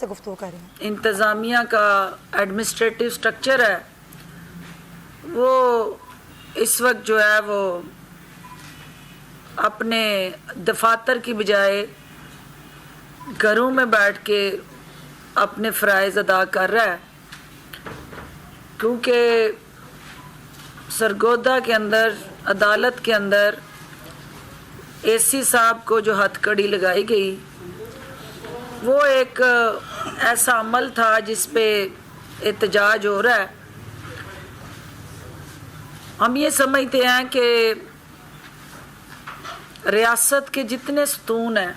سے گفتگو کر رہے ہیں۔ انتظامیہ کا ایڈمنسٹریٹو سٹرکچر ہے وہ اس وقت جو ہے وہ اپنے دفاتر کی بجائے گھروں میں بیٹھ کے اپنے فرائض ادا کر رہا ہے، کیونکہ سرگودا کے اندر عدالت کے اندر اے سی صاحب کو جو ہتھ کڑی لگائی گئی وہ ایک ایسا عمل تھا جس پہ احتجاج ہو رہا ہے۔ ہم یہ سمجھتے ہیں کہ ریاست کے جتنے ستون ہیں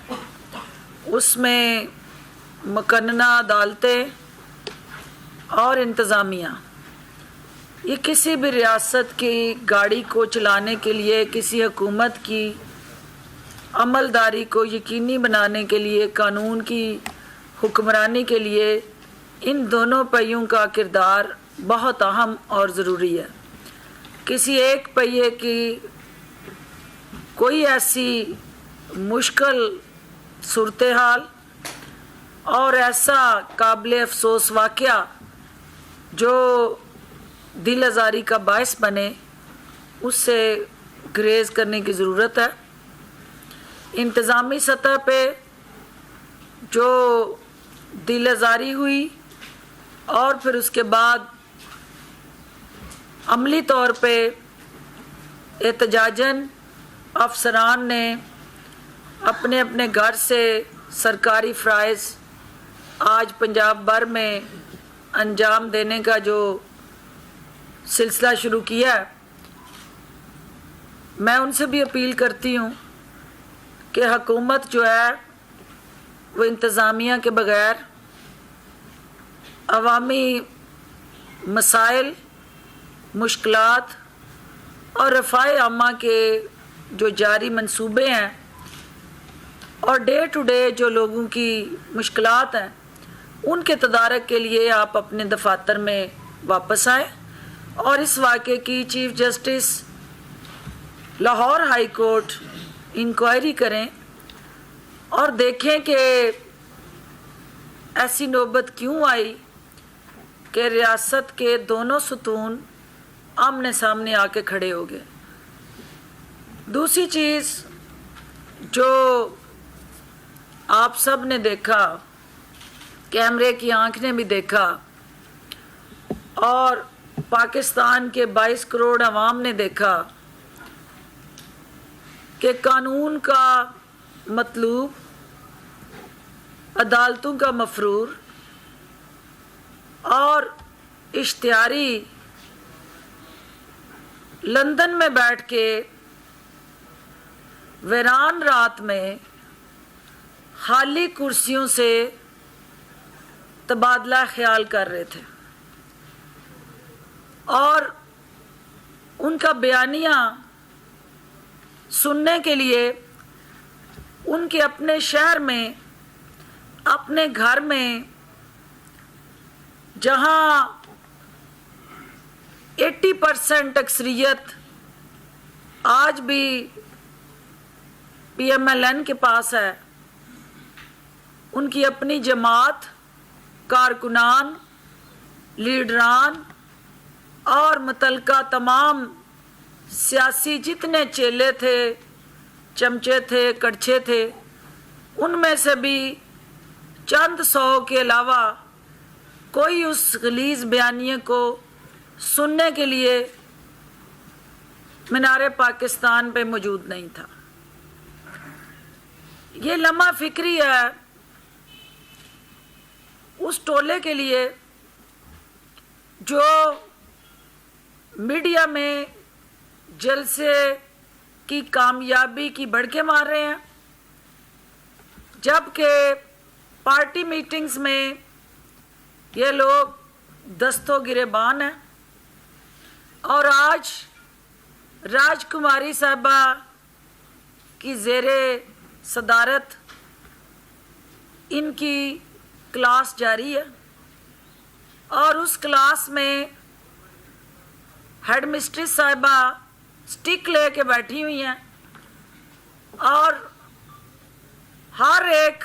اس میں مقننہ عدالتیں اور انتظامیہ یہ کسی بھی ریاست کی گاڑی کو چلانے کے لیے، کسی حکومت کی عملداری کو یقینی بنانے کے لیے، قانون کی حکمرانی کے لیے ان دونوں پہیوں کا کردار بہت اہم اور ضروری ہے۔ کسی ایک پہیے کی کوئی ایسی مشکل صورتحال اور ایسا قابل افسوس واقعہ جو دل آزاری کا باعث بنے، اس سے گریز کرنے کی ضرورت ہے۔ انتظامی سطح پہ جو دل آزاری ہوئی اور پھر اس کے بعد عملی طور پہ احتجاجاً افسران نے اپنے اپنے گھر سے سرکاری فرائض آج پنجاب بھر میں انجام دینے کا جو سلسلہ شروع کیا ہے، میں ان سے بھی اپیل کرتی ہوں کہ حکومت جو ہے وہ انتظامیہ کے بغیر عوامی مسائل، مشکلات اور رفاع عامہ کے جو جاری منصوبے ہیں اور ڈے ٹو ڈے جو لوگوں کی مشکلات ہیں ان کے تدارک کے لیے آپ اپنے دفاتر میں واپس آئیں اور اس واقعے کی chief justice Lahore high court inquiry کریں اور دیکھیں کہ ایسی نوبت کیوں آئی کہ ریاست کے دونوں ستون آمنے سامنے آ کے کھڑے ہو گئے۔ دوسری چیز جو آپ سب نے دیکھا، کیمرے کی آنکھ نے بھی دیکھا اور پاکستان کے 22 کروڑ عوام نے دیکھا کہ قانون کا مطلوب، عدالتوں کا مفرور اور اشتہاری لندن میں بیٹھ کے ویران رات میں خالی کرسیوں سے تبادلہ خیال کر رہے تھے اور ان کا بیانیہ سننے کے لیے ان کے اپنے شہر میں، اپنے گھر میں، جہاں 80% اکثریت آج بھی پی ایم ایل این کے پاس ہے، ان کی اپنی جماعت، کارکنان، لیڈران اور متعلقہ تمام سیاسی جتنے چیلے تھے، چمچے تھے، کڑچھے تھے، ان میں سے بھی چند سو کے علاوہ کوئی اس غلیظ بیانیے کو سننے کے لیے مینار پاکستان پہ موجود نہیں تھا۔ یہ لمحہ فکری ہے اس ٹولے کے لیے جو میڈیا میں جلسے کی کامیابی کی بڑکے مار رہے ہیں، جبکہ پارٹی میٹنگز میں یہ لوگ دست و گریبان ہیں اور آج راج کماری صاحبہ کی زیر صدارت ان کی کلاس جاری ہے اور اس کلاس میں ہیڈ مسٹریس صاحبہ سٹک لے کے بیٹھی ہوئی ہیں اور ہر ایک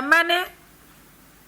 MNA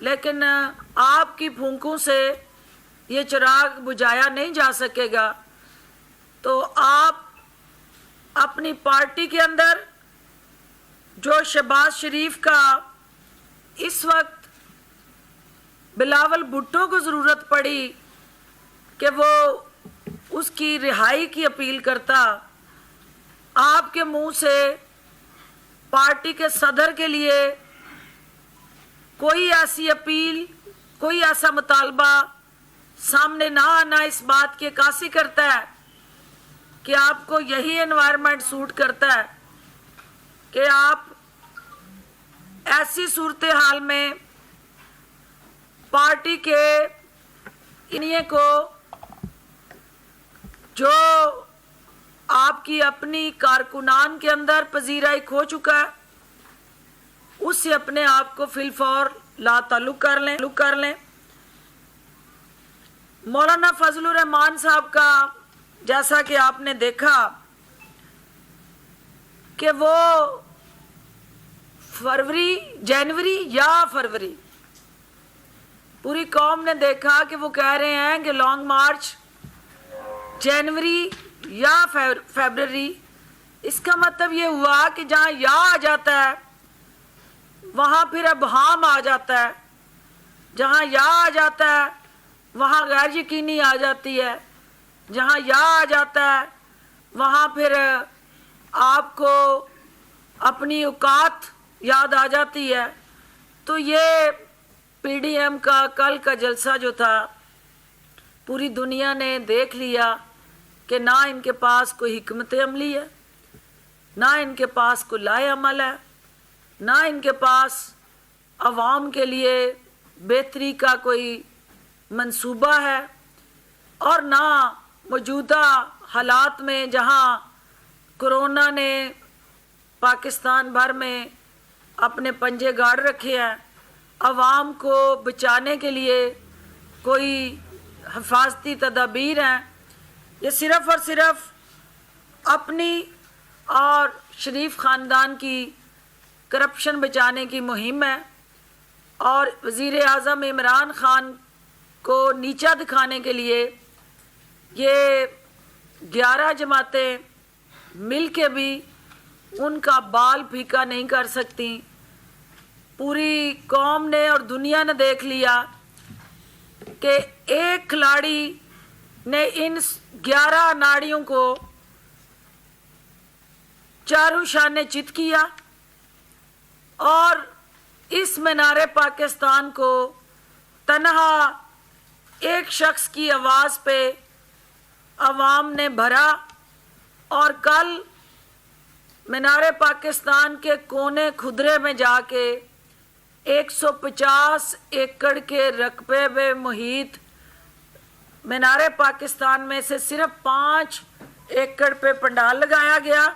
لیکن آپ کی پھونکوں سے یہ چراغ بجھایا نہیں جا سکے گا. تو آپ اپنی پارٹی کے اندر جو شہباز شریف کا اس وقت بلاول بھٹو کو ضرورت پڑی کہ وہ اس کی رہائی کی اپیل کرتا، آپ کے منہ سے پارٹی کے صدر کے لیے کوئی ایسی اپیل، کوئی ایسا مطالبہ سامنے نہ آنا اس بات کی عکاسی کرتا ہے کہ آپ کو یہی انوائرمنٹ سوٹ کرتا ہے کہ آپ ایسی صورتحال میں پارٹی کے انہیں کو جو آپ کی اپنی کارکنان کے اندر پذیرائی کھو چکا ہے، اس سے اپنے آپ کو فی الفور لا تعلق کر لیں. مولانا فضل الرحمان صاحب کا جیسا کہ آپ نے دیکھا کہ وہ جنوری یا فروری، پوری قوم نے دیکھا کہ وہ کہہ رہے ہیں کہ لانگ مارچ جنوری یا فیبرری. اس کا مطلب یہ ہوا کہ جہاں یا آ جاتا ہے وہاں پھر ابہام آ جاتا ہے، جہاں یا آ جاتا ہے وہاں غیر یقینی آ جاتی ہے، جہاں یا آ جاتا ہے وہاں پھر آپ کو اپنی اوقات یاد آ جاتی ہے. تو یہ پی ڈی ایم کا کل کا جلسہ جو تھا، پوری دنیا نے دیکھ لیا کہ نہ ان کے پاس کوئی حکمت عملی ہے، نہ ان کے پاس کوئی لائے عمل ہے، نہ ان کے پاس عوام کے لیے بہتری کا کوئی منصوبہ ہے، اور نہ موجودہ حالات میں جہاں کرونا نے پاکستان بھر میں اپنے پنجے گاڑ رکھے ہیں، عوام کو بچانے کے لیے کوئی حفاظتی تدابیر ہیں. یہ صرف اور صرف اپنی اور شریف خاندان کی کرپشن بچانے کی مہم ہے، اور وزیر اعظم عمران خان کو نیچا دکھانے کے لیے یہ 11 جماعتیں مل کے بھی ان کا بال پھیکا نہیں کر سکتی. پوری قوم نے اور دنیا نے دیکھ لیا کہ ایک کھلاڑی نے ان 11 ناڑیوں کو چاروں شانے چت کیا، اور اس مینار پاکستان کو تنہا ایک شخص کی آواز پہ عوام نے بھرا. اور کل مینار پاکستان کے کونے خدرے میں جا کے 150 ایکڑ کے رقبے میں محیط مینار پاکستان میں سے صرف 5 ایکڑ پہ پنڈال لگایا گیا.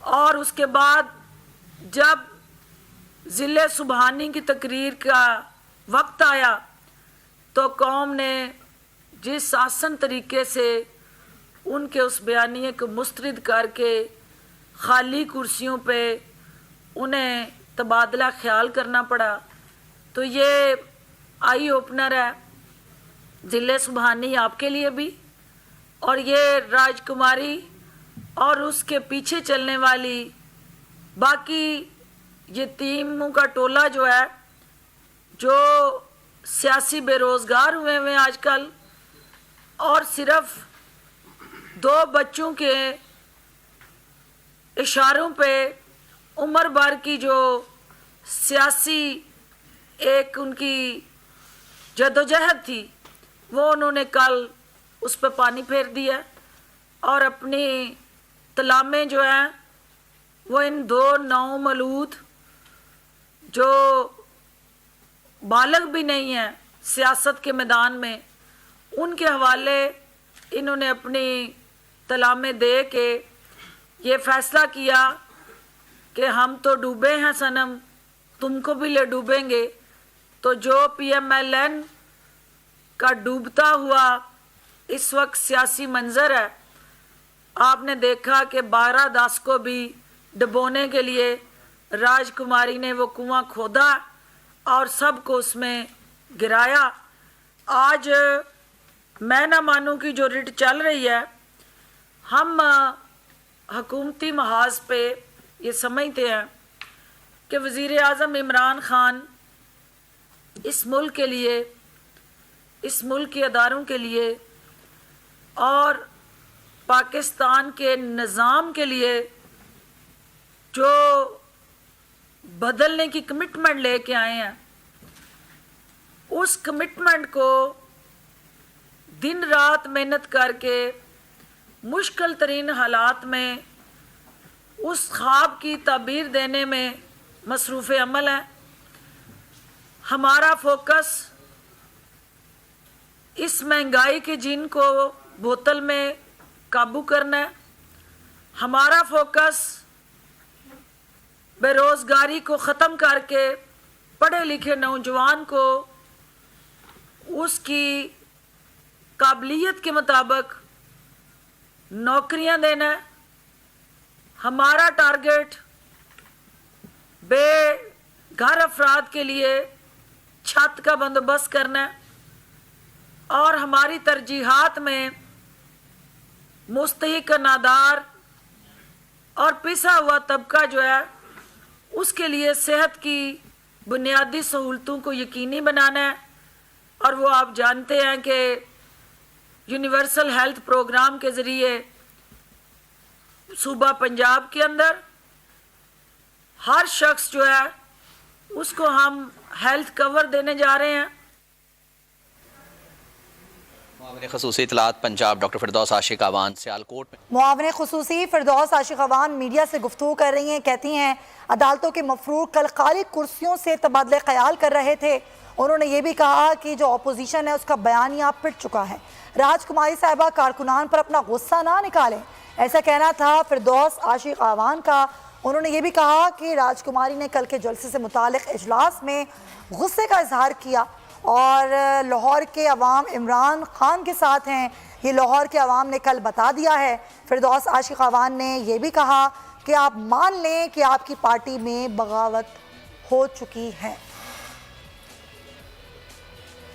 اور اس کے بعد جب ضلع سبحانی کی تقریر کا وقت آیا تو قوم نے جس آسن طریقے سے ان کے اس بیانیے کو مسترد کر کے خالی کرسیوں پہ انہیں تبادلہ خیال کرنا پڑا. تو یہ آئی اوپنر ہے ضلع سبحانی آپ کے لیے بھی، اور یہ راج کماری اور اس کے پیچھے چلنے والی باقی یتیموں کا ٹولہ جو ہے، جو سیاسی بے روزگار ہوئے ہیں آج کل، اور صرف 2 بچوں کے اشاروں پہ عمر بھر کی جو سیاسی ایک ان کی جدوجہد تھی وہ انہوں نے کل اس پہ پانی پھیر دیا، اور اپنی تلامے جو ہیں وہ ان 2 نومولود جو بالغ بھی نہیں ہیں سیاست کے میدان میں، ان کے حوالے انہوں نے اپنی تلامے دے کے یہ فیصلہ کیا کہ ہم تو ڈوبے ہیں صنم، تم کو بھی لے ڈوبیں گے. تو جو پی ایم ایل این کا ڈوبتا ہوا اس وقت سیاسی منظر ہے، آپ نے دیکھا کہ 12/10 کو بھی ڈبونے کے لیے راج کماری نے وہ کنواں کھودا، اور سب کو اس میں گرایا. آج میں نہ مانوں کی جو رٹ چل رہی ہے، ہم حکومتی محاذ پہ یہ سمجھتے ہیں کہ وزیر اعظم عمران خان اس ملک کے لیے، اس ملک کے اداروں کے لیے اور پاکستان کے نظام کے لیے جو بدلنے کی کمٹمنٹ لے کے آئے ہیں، اس کمٹمنٹ کو دن رات محنت کر کے مشکل ترین حالات میں اس خواب کی تعبیر دینے میں مصروف عمل ہے. ہمارا فوکس اس مہنگائی کے جن کو بوتل میں قابو کرنا ہے. ہمارا فوکس بے روزگاری کو ختم کر کے پڑھے لکھے نوجوان کو اس کی قابلیت کے مطابق نوکریاں دینا ہے. ہمارا ٹارگٹ بے گھر افراد کے لیے چھت کا بندوبست کرنا ہے. اور ہماری ترجیحات میں مستحق نادار اور پسا ہوا طبقہ جو ہے اس کے لیے صحت کی بنیادی سہولتوں کو یقینی بنانا ہے. اور وہ آپ جانتے ہیں کہ یونیورسل ہیلتھ پروگرام کے ذریعے صوبہ پنجاب کے اندر ہر شخص جو ہے اس کو ہم ہیلتھ کور دینے جا رہے ہیں. معاون خصوصی اطلاعات پنجاب ڈاکٹر فردوس عاشق اعوان سیالکوٹ میں. معاون خصوصی فردوس عاشق اعوان میڈیا سے گفتگو کر رہی ہیں. کہتی ہیں عدالتوں کے مفروض کل خالی کرسیوں سے تبادلہ خیال کر رہے تھے. انہوں نے یہ بھی کہا کہ جو اپوزیشن ہے اس کا بیانیہ پٹ چکا ہے. راج کماری صاحبہ کارکنان پر اپنا غصہ نہ نکالیں، ایسا کہنا تھا فردوس عاشق اعوان کا. انہوں نے یہ بھی کہا کہ راج کماری نے کل کے جلسے سے متعلق اجلاس میں غصے کا اظہار کیا اور لاہور کے عوام عمران خان کے ساتھ ہیں. یہ لاہور کے عوام نے کل بتا دیا ہے. فردوس عاشق اعوان نے یہ بھی کہا کہ آپ مان لیں کہ آپ کی پارٹی میں بغاوت ہو چکی ہے.